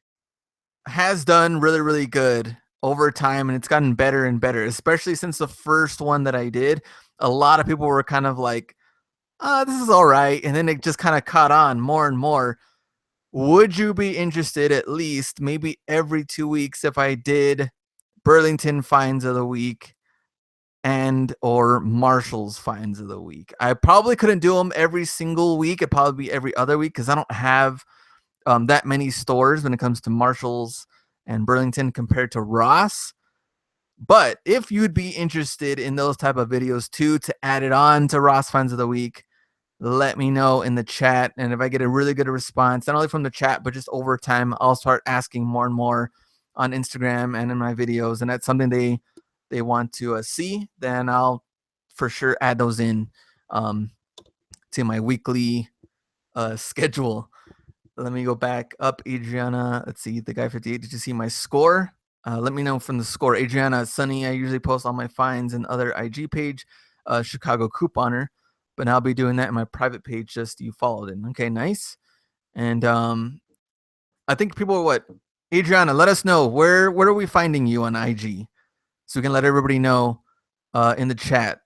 has done really, really good over time, and it's gotten better and better, especially since the first one that I did. A lot of people were kind of like, this is all right. And then it just kind of caught on more and more. Would you be interested at least maybe every 2 weeks if I did Burlington finds of the week and or Marshall's finds of the week? I probably couldn't do them every single week. It'd probably be every other week because I don't have that many stores when it comes to Marshall's and Burlington compared to Ross. But if you'd be interested in those type of videos too, to add it on to Ross Finds of the Week, let me know in the chat. And if I get a really good response, not only from the chat, but just over time, I'll start asking more and more on Instagram and in my videos. And that's something they want to see, then I'll for sure add those in to my weekly schedule. Let me go back up, Adriana. Let's see, the guy 58. Did you see my score? Let me know from the score. Adriana, Sunny, I usually post all my finds and other IG page, Chicago Couponer, but I'll be doing that in my private page. Just you followed it. Okay, nice. And I think people are what? Adriana, let us know where are we finding you on IG, so we can let everybody know in the chat,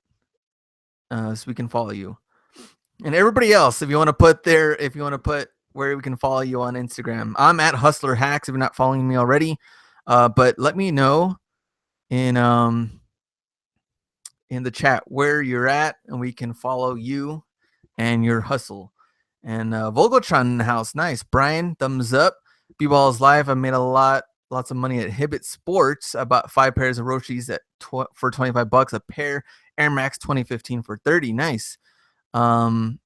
so we can follow you. And everybody else, if you want to put where we can follow you on Instagram, I'm at Hustler Hacks if you're not following me already. But let me know in the chat where you're at, and we can follow you and your hustle. And Volgotron in the house, nice. Brian, thumbs up. B-Ball's live. I made lots of money at Hibbett Sports. I bought 5 pairs of Roshis for $25 a pair. Air Max 2015 for $30. Nice. And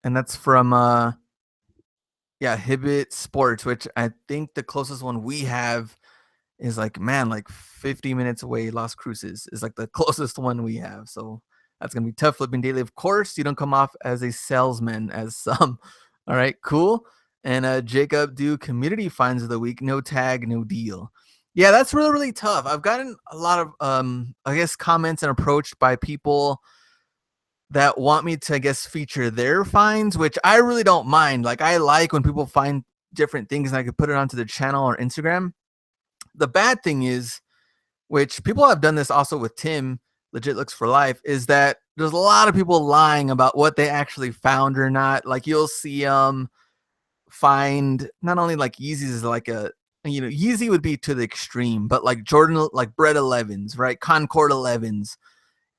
that's from Hibbett Sports, which I think the closest one we have is like 50 minutes away. Las Cruces is like the closest one we have. So that's going to be tough. Flipping daily. Of course, you don't come off as a salesman as some. All right, cool. And Jacob, do community finds of the week. No tag, no deal. Yeah, that's really, really tough. I've gotten a lot of, I guess, comments and approached by people that want me to, I guess, feature their finds, which I really don't mind. Like, I like when people find different things and I could put it onto the channel or Instagram. The bad thing is, which people have done this also with Tim, Legit Looks for Life, is that there's a lot of people lying about what they actually found or not. Like, you'll see find not only like Yeezys is like a, Yeezy would be to the extreme, but like Jordan, like Bread 11s, right? Concord 11s,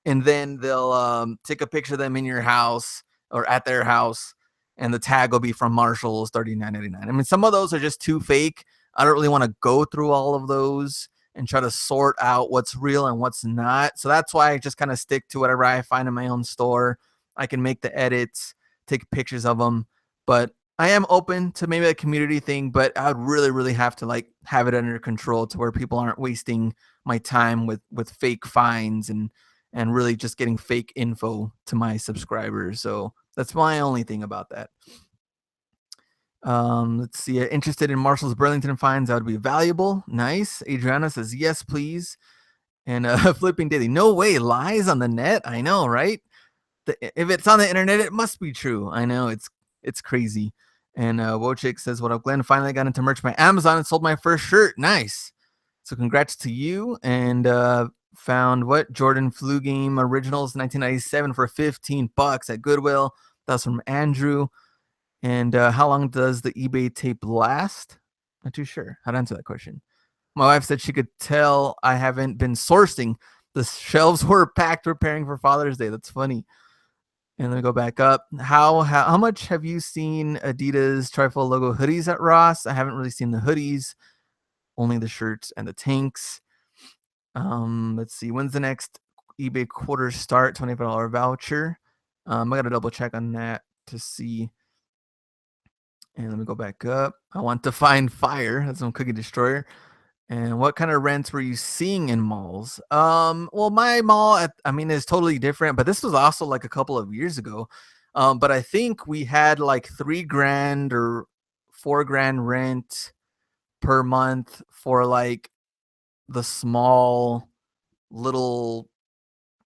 and then they'll take a picture of them in your house or at their house, and the tag will be from Marshalls, $39.99. I mean, some of those are just too fake. I don't really want to go through all of those and try to sort out what's real and what's not. So that's why I just kind of stick to whatever I find in my own store. I can make the edits, take pictures of them, but I am open to maybe a community thing, but I would really, really have to like have it under control to where people aren't wasting my time with fake finds and really just getting fake info to my subscribers. So that's my only thing about that. Let's see. Interested in Marshall's Burlington finds? That would be valuable. Nice. Adriana says yes, please. And Flipping Daily. No way. Lies on the net. I know, right? If it's on the internet, it must be true. I know it's crazy. And Wojcik says, "What up, Glenn? Finally got into merch by Amazon and sold my first shirt. Nice. So congrats to you." And found what Jordan Flu Game Originals 1997 for $15 at Goodwill. That's from Andrew. And how long does the eBay tape last? Not too sure how to answer that question. My wife said she could tell I haven't been sourcing. The shelves were packed preparing for Father's Day. That's funny. And let me go back up. How much have you seen Adidas Trifle logo hoodies at Ross? I haven't really seen the hoodies, only the shirts and the tanks. Let's see. When's the next eBay quarter start? $25 voucher. I got to double check on that to see. And let me go back up. I want to find fire. That's some Cookie Destroyer. And what kind of rents were you seeing in malls? Well, my mall, is totally different, but this was also like a couple of years ago. But I think we had like $3,000 or $4,000 rent per month for like the small little,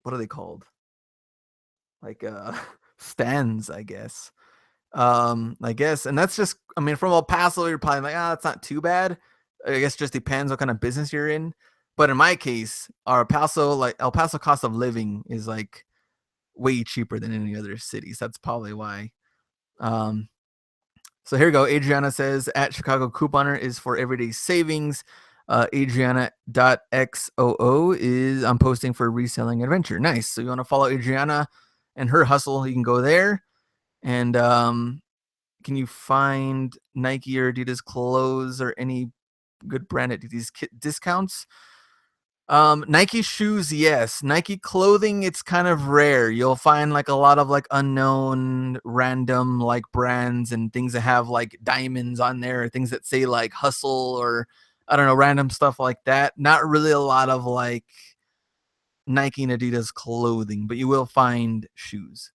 what are they called? Like stands, I guess. And that's just, from El Paso, you're probably like, that's not too bad. I guess just depends what kind of business you're in. But in my case, our El Paso cost of living is like way cheaper than any other city. So that's probably why. So here we go. Adriana says at Chicago Couponer is for everyday savings. Adriana.xoo is I'm posting for reselling adventure. Nice. So you want to follow Adriana and her hustle, you can go there. And can you find Nike or Adidas clothes or any good brand Adidas discounts? Nike shoes, yes. Nike clothing, it's kind of rare. You'll find like a lot of like unknown random like brands and things that have like diamonds on there, things that say like hustle or I don't know, random stuff like that. Not really a lot of like Nike and Adidas clothing, but you will find shoes.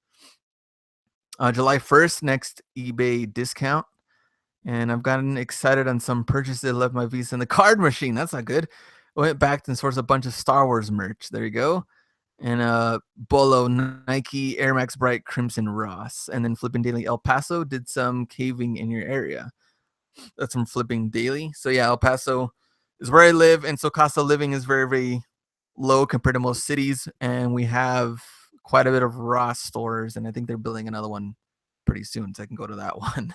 July 1st, next eBay discount. And I've gotten excited on some purchases. I left my Visa in the card machine. That's not good. Went back and sourced a bunch of Star Wars merch. There you go. And Bolo, Nike, Air Max Bright, Crimson, Ross. And then Flipping Daily El Paso did some caving in your area. That's from Flipping Daily. So yeah, El Paso is where I live. And so cost of living is very, very low compared to most cities. And we have quite a bit of Ross stores. And I think they're building another one pretty soon. So I can go to that one.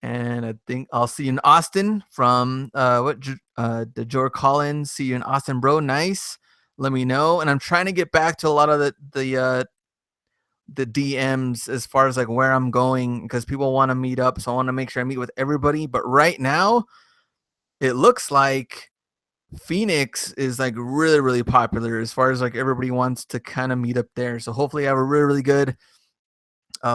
And I think I'll see you in Austin from the Jor Collins. See you in Austin, bro. Nice. Let me know. And I'm trying to get back to a lot of the DMs as far as like where I'm going because people want to meet up. So I want to make sure I meet with everybody. But right now, it looks like Phoenix is like really, really popular as far as like everybody wants to kind of meet up there. So hopefully I have a really, really good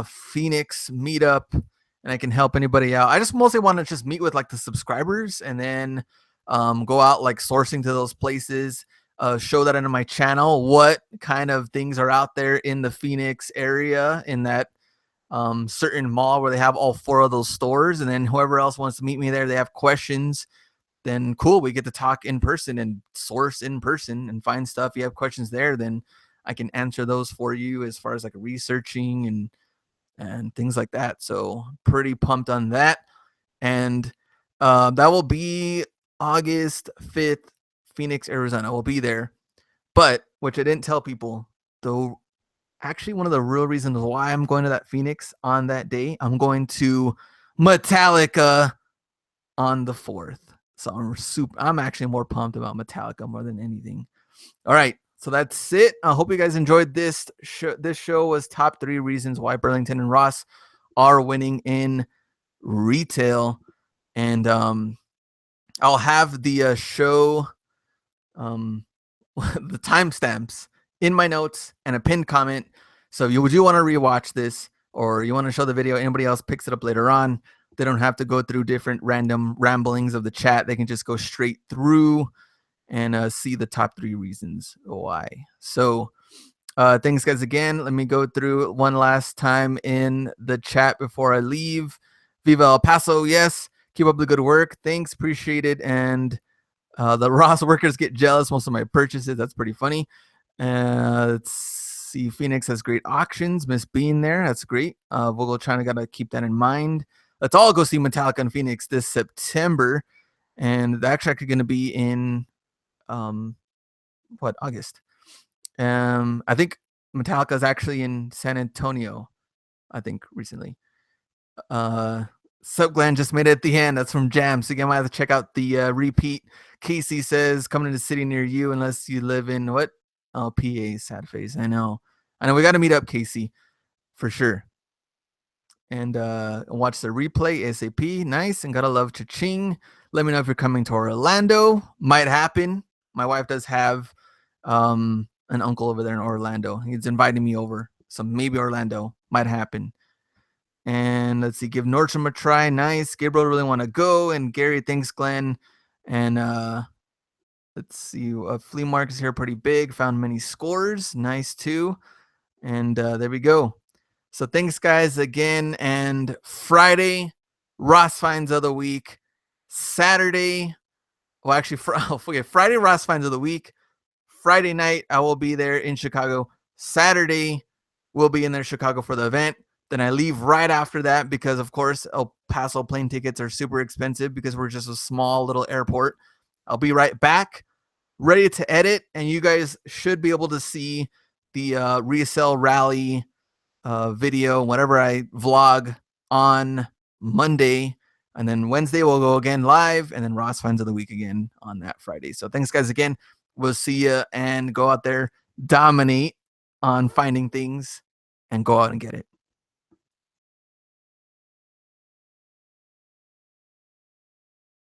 Phoenix meetup and I can help anybody out. I just mostly want to just meet with like the subscribers and then go out like sourcing to those places, show that into my channel, what kind of things are out there in the Phoenix area in that certain mall where they have all 4 of those stores. And then whoever else wants to meet me there, they have questions. then cool, we get to talk in person and source in person and find stuff. If you have questions there, then I can answer those for you as far as like researching and things like that. So pretty pumped on that. And that will be August 5th, Phoenix, Arizona. We'll be there. But which I didn't tell people, though, actually one of the real reasons why I'm going to that Phoenix on that day, I'm going to Metallica on the 4th. So I'm actually more pumped about Metallica more than anything. All right. So that's it. I hope you guys enjoyed this show. This show was top 3 reasons why Burlington and Ross are winning in retail. And I'll have the show the timestamps in my notes and a pinned comment. So if you do want to rewatch this or you want to show the video, anybody else picks it up later on, they don't have to go through different random ramblings of the chat. They can just go straight through and see the top 3 reasons why. So thanks guys again. Let me go through one last time in the chat before I leave. Viva El Paso, yes. Keep up the good work. Thanks, appreciate it. And the Ross workers get jealous most of my purchases. That's pretty funny. Let's see. Phoenix has great auctions. Miss Bean there. That's great. Vogel China got to keep that in mind. Let's all go see Metallica in Phoenix this September. And that's actually going to be in August. I think Metallica is actually in San Antonio, I think, recently. Sup Glenn just made it at the end. That's from Jam. So again, I have to check out the repeat. Casey says coming to the city near you unless you live in what? Oh, PA, sad face. I know we got to meet up, Casey, for sure. And watch the replay ASAP. Nice. And gotta love Cha-ching. Let me know if you're coming to Orlando. Might happen. My wife does have an uncle over there in Orlando. He's inviting me over. So maybe Orlando might happen. And let's see, give Nordstrom a try. Nice. Gabriel really want to go. And Gary, thanks, Glenn. And let's see, flea markets here pretty big. Found many scores. Nice too. And there we go. So thanks, guys, again. And Friday, Ross Finds of the Week. Saturday, well, actually, Friday, Ross Finds of the Week. Friday night, I will be there in Chicago. Saturday, we'll be in there Chicago for the event. Then I leave right after that because, of course, El Paso plane tickets are super expensive because we're just a small little airport. I'll be right back, ready to edit, and you guys should be able to see the resale rally video, whatever I vlog on Monday. And then Wednesday, we'll go again live, and then Ross Finds of the Week again on that Friday. So thanks, guys, again. We'll see you and go out there, dominate on finding things, and go out and get it.